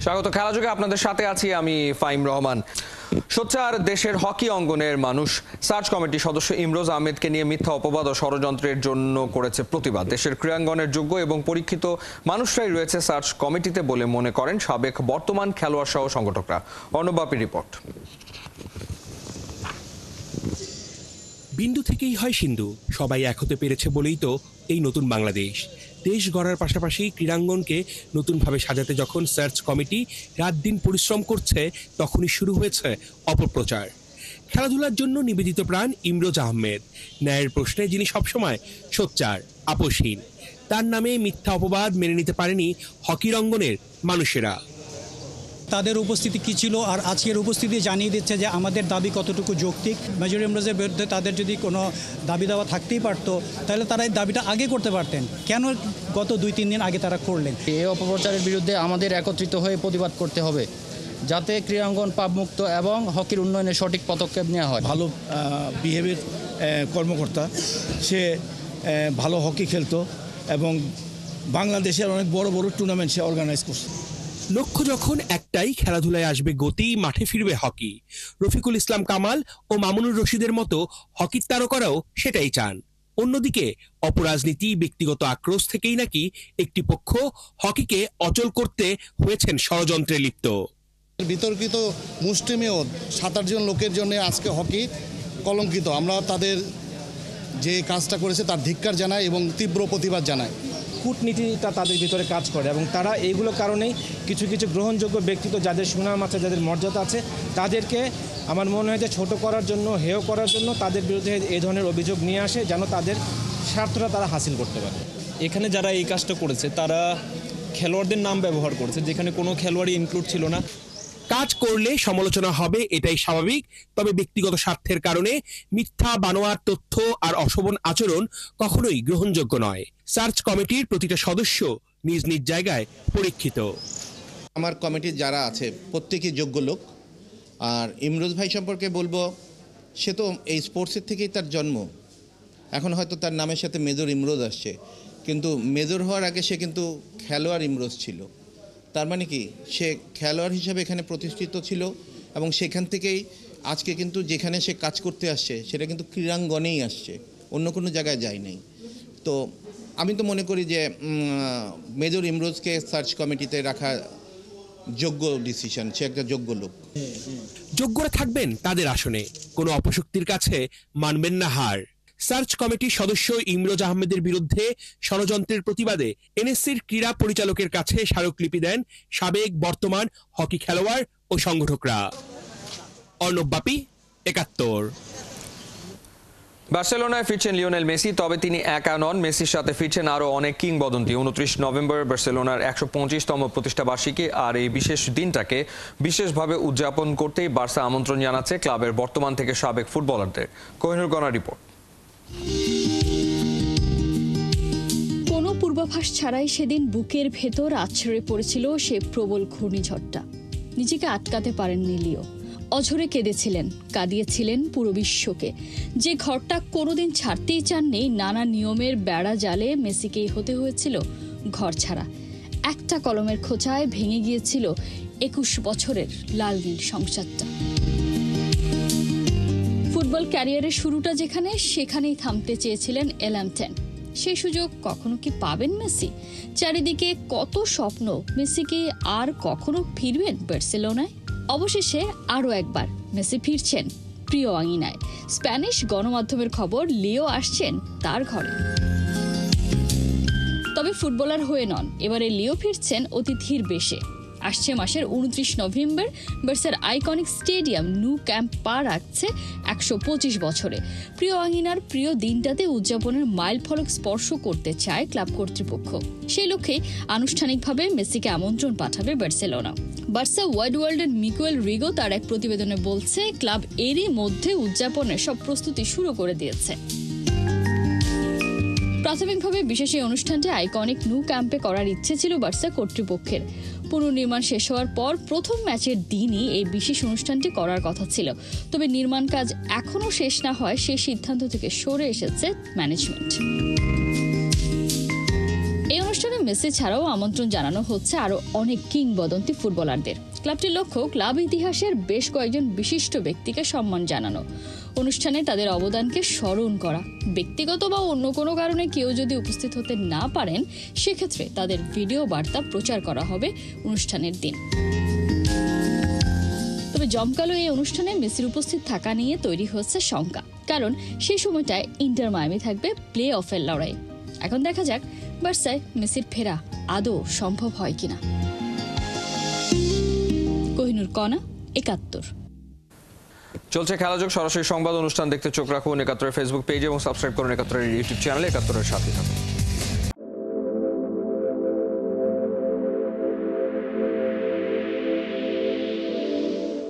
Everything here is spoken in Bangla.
স্বাগত খেলাযোগে আপনাদের সাথে আছি আমি ফাইম রহমান। সোচ্চার দেশের হকি অঙ্গনের মানুষ সার্চ কমিটির সদস্য ইমরোজ আহমেদকে নিয়ে মিথ্যা অপবাদ ও ষড়যন্ত্রের জন্য করেছে প্রতিবাদ। দেশের ক্রীড়াঙ্গনের যোগ্য এবং পরীক্ষিত মানুষরাই রয়েছে সার্চ কমিটিতে বলে মনে করেন সাবেক বর্তমান খেলোয়াড় সহ সংগঠকরা। অর্ণবাপী রিপোর্ট। বিন্দু থেকেই হয় সিন্ধু, সবাই এক হতে পেরেছে বলেই তো এই নতুন বাংলাদেশ। দেশ গড়ার পাশাপাশি ক্রীড়াঙ্গনকে নতুনভাবে সাজাতে যখন সার্চ কমিটি রাত দিন পরিশ্রম করছে, তখনই শুরু হয়েছে অপপ্রচার। খেলাধুলার জন্য নিবেদিত প্রাণ ইমরোজ আহমেদ, ন্যায়ের প্রশ্নে যিনি সবসময় সোচ্চার, আপোষহীন। তার নামে মিথ্যা অপবাদ মেনে নিতে পারেনি হকির অঙ্গনের মানুষেরা। তাদের উপস্থিতি কী ছিল আর আজকের উপস্থিতি জানিয়ে দিচ্ছে যে আমাদের দাবি কতটুকু যৌক্তিক। মেজর ইমরোজের বিরুদ্ধে তাদের যদি কোনো দাবি দাওয়া থাকতেই পারতো, তাহলে তারা এই দাবিটা আগে করতে পারতেন। কেন গত 2-3 দিন আগে তারা করলেন? এই অপপ্রচারের বিরুদ্ধে আমাদের একত্রিত হয়ে প্রতিবাদ করতে হবে, যাতে ক্রীড়াঙ্গন পাপমুক্ত এবং হকির উন্নয়নে সঠিক পদক্ষেপ নেওয়া হয়। ভালো বিহেভিয়ার কর্মকর্তা, সে ভালো হকি খেলতো এবং বাংলাদেশের অনেক বড় বড় টুর্নামেন্ট সে অর্গানাইজ করছে। লক্ষ্য যখন একটাই, খেলাধুলায় আসবে গতি, মাঠে ফিরবে হকি। রফিকুল ইসলাম কামাল ও মামুনুর রশিদের মতো হকির তারকারাও সেটাই চান। অন্যদিকে অপরাজনীতি, ব্যক্তিগত আক্রোশ থেকেই নাকি একটি পক্ষ হকিকে অচল করতে হয়েছেন ষড়যন্ত্রে লিপ্ত। বিতর্কিত মুষ্টিমেয় 7-8 জন লোকের জন্য আজকে হকি কলঙ্কিত। আমরা তাদের যে কাজটা করেছে তার ধিক্কার জানাই এবং তীব্র প্রতিবাদ জানাই। কূটনীতিটা তাদের ভিতরে কাজ করে এবং তারা এইগুলো কারণেই কিছু কিছু গ্রহণযোগ্য ব্যক্তিত্ব, যাদের সুনাম আছে, যাদের মর্যাদা আছে, তাদেরকে আমার মনে হয় যে ছোট করার জন্য, হেয় করার জন্য তাদের বিরুদ্ধে এই ধরনের অভিযোগ নিয়ে আসে, যেন তাদের স্বার্থটা তারা হাসিল করতে পারে। এখানে যারা এই কাজটা করেছে তারা খেলোয়াড়দের নাম ব্যবহার করেছে, যেখানে কোনো খেলোয়াড়ই ইনক্লুড ছিল না। কাজ করলে সমালোচনা হবে, এটাই স্বাভাবিক। তবে ব্যক্তিগত স্বার্থের কারণে মিথ্যা, বানোয়ার তথ্য আর অশোভন আচরণ কখনোই গ্রহণযোগ্য নয়। সার্চ কমিটির প্রতিটা সদস্য নিজ নিজ জায়গায় পরীক্ষিত। আমার কমিটির যারা আছে প্রত্যেকেই যোগ্য লোক। আর ইমরোজ ভাই সম্পর্কে বলবো, সে তো এই স্পোর্টসের থেকেই তার জন্ম। এখন হয়তো তার নামের সাথে মেজর ইমরোজ আসছে, কিন্তু মেজর হওয়ার আগে সে কিন্তু খেলোয়াড় ইমরোজ ছিল। তার মানে কি, সে খেলোয়াড় হিসাবে এখানে প্রতিষ্ঠিত ছিল এবং সেখান থেকেই আজকে কিন্তু যেখানে সে কাজ করতে আসছে সেটা কিন্তু ক্রীড়াঙ্গনেই আসছে, অন্য কোনো জায়গায় যায় নাই। তো আমি তো মনে করি যে মেজর ইমরোজকে সার্চ কমিটিতে রাখা যোগ্য ডিসিশন, সে একটা যোগ্য লোক। যোগ্যরা থাকবেন তাদের আসনে, কোনো অপশক্তির কাছে মানবেন না হার। সার্চ কমিটির সদস্য ইমরোজ আহমেদের বিরুদ্ধে ষড়যন্ত্রের প্রতিবাদে এনএসসির ক্রীড়া পরিচালকের কাছে স্মারকলিপি দেন সাবেক বর্তমান হকি খেলোয়াড় ও সংগঠকরা। অর্ণবাপী, ৭১। বার্সেলোনায় ফিরছেন লিওনেল মেসি, তবে তিনি একা নন। মেসির সাথে ফিরছেন আরও অনেক কিংবদন্তি। 29 নভেম্বর বার্সেলোনার 125তম প্রতিষ্ঠাবার্ষিকী, আর এই বিশেষ দিনটাকে বিশেষভাবে উদযাপন করতেই বার্সা আমন্ত্রণ জানাচ্ছে ক্লাবের বর্তমান থেকে সাবেক ফুটবলারদের। কোহিনুর গনা রিপোর্ট। কোনো পূর্বাভাস ছাড়াই সেদিন বুকের ভেতর আছড়ে পড়েছিল সে প্রবল ঘূর্ণিঝড়টা। নিজেকে আটকাতে পারেননি লিও। অঝরে কেঁদেছিলেন, কাঁদিয়েছিলেন পুরো বিশ্বকে। যে ঘরটা কোনোদিন ছাড়তেই চাননি, নানা নিয়মের বেড়া জালে মেসিকেই হতে হয়েছিল ঘর ছাড়া। একটা কলমের খোঁচায় ভেঙে গিয়েছিল 21 বছরের লাল নীল সংসারটা। ফুটবল ক্যারিয়ারের শুরুটা যেখানে, সেখানেই থামতে চেয়েছিলেন এলামটেন। সেই সুযোগ কখনো কি পাবেন মেসি? চারিদিকে কত স্বপ্ন, মেসি কি আর কখনো ফিরবেন বার্সেলোনায়? অবশেষে আরও একবার মেসি ফিরছেন প্রিয় আঙিনায়। স্প্যানিশ গণমাধ্যমের খবর, লিও আসছেন তার ঘরে। তবে ফুটবলার হয়ে নন, এবারে লিও ফিরছেন অতিথির বেশে। আসছে মাসের 29 নভেম্বর বার্সার আইকনিক স্টেডিয়াম নু ক্যাম্প পা রাখছে 125 বছরে। প্রিয় আঙিনার প্রিয় দিনটাতে উদযাপনের মাইল ফলক স্পর্শ করতে চায় ক্লাব কর্তৃপক্ষ। সেই লক্ষ্যে আনুষ্ঠানিকভাবে মেসিকে আমন্ত্রণ পাঠাবে বার্সেলোনা। বার্সা ওয়াইড ওয়ার্ল্ডের মিগুয়েল রিগো তার এক প্রতিবেদনে বলছে, ক্লাব এরই মধ্যে উদযাপনের সব প্রস্তুতি শুরু করে দিয়েছে। প্রাথমিকভাবে বিশেষ এই অনুষ্ঠানটি আইকনিক নু ক্যাম্পে করার ইচ্ছে ছিল বার্সা কর্তৃপক্ষের। পুনর্নির্মাণ শেষ হওয়ার পর প্রথম ম্যাচের দিনই এই বিশেষ অনুষ্ঠানটি করার কথা ছিল। তবে নির্মাণ কাজ এখনও শেষ না হয় সেই সিদ্ধান্ত থেকে সরে এসেছে ম্যানেজমেন্ট। এই অনুষ্ঠানে মেসি ছাড়াও আমন্ত্রণ জানানো হচ্ছে আরও অনেক কিংবদন্তি ফুটবলারদের। ক্লাবটির লক্ষ্য ক্লাব ইতিহাসের বেশ কয়েকজন বিশিষ্ট ব্যক্তিকে সম্মান জানানো, অনুষ্ঠানে তাদের অবদানকে স্মরণ করা। ব্যক্তিগত বা অন্য কোনো কারণে কেউ যদি উপস্থিত হতে না পারেন, সেক্ষেত্রে তাদের ভিডিও বার্তা প্রচার করা হবে অনুষ্ঠানের দিন। তবে জমকালো এই অনুষ্ঠানে মেসির উপস্থিত থাকা নিয়ে তৈরি হচ্ছে শঙ্কা, কারণ সেই সময়টায় ইন্টার মায়ামি থাকবে প্লে অফের লড়াই। এখন দেখা যাক বার্সায় মেসির ফেরা আদৌ সম্ভব হয় কিনা। কোহিনুর কণা, ৭১। চলছে খেলাযোগ সরাসরি সংবাদ অনুষ্ঠান দেখতে চোখ রাখুন ৭১-এর ফেসবুক পেজ এবং সাবস্ক্রাইব করুন ৭১-এর ইউটিউব চ্যানেলে। ৭১-এর সাথে থাকুন।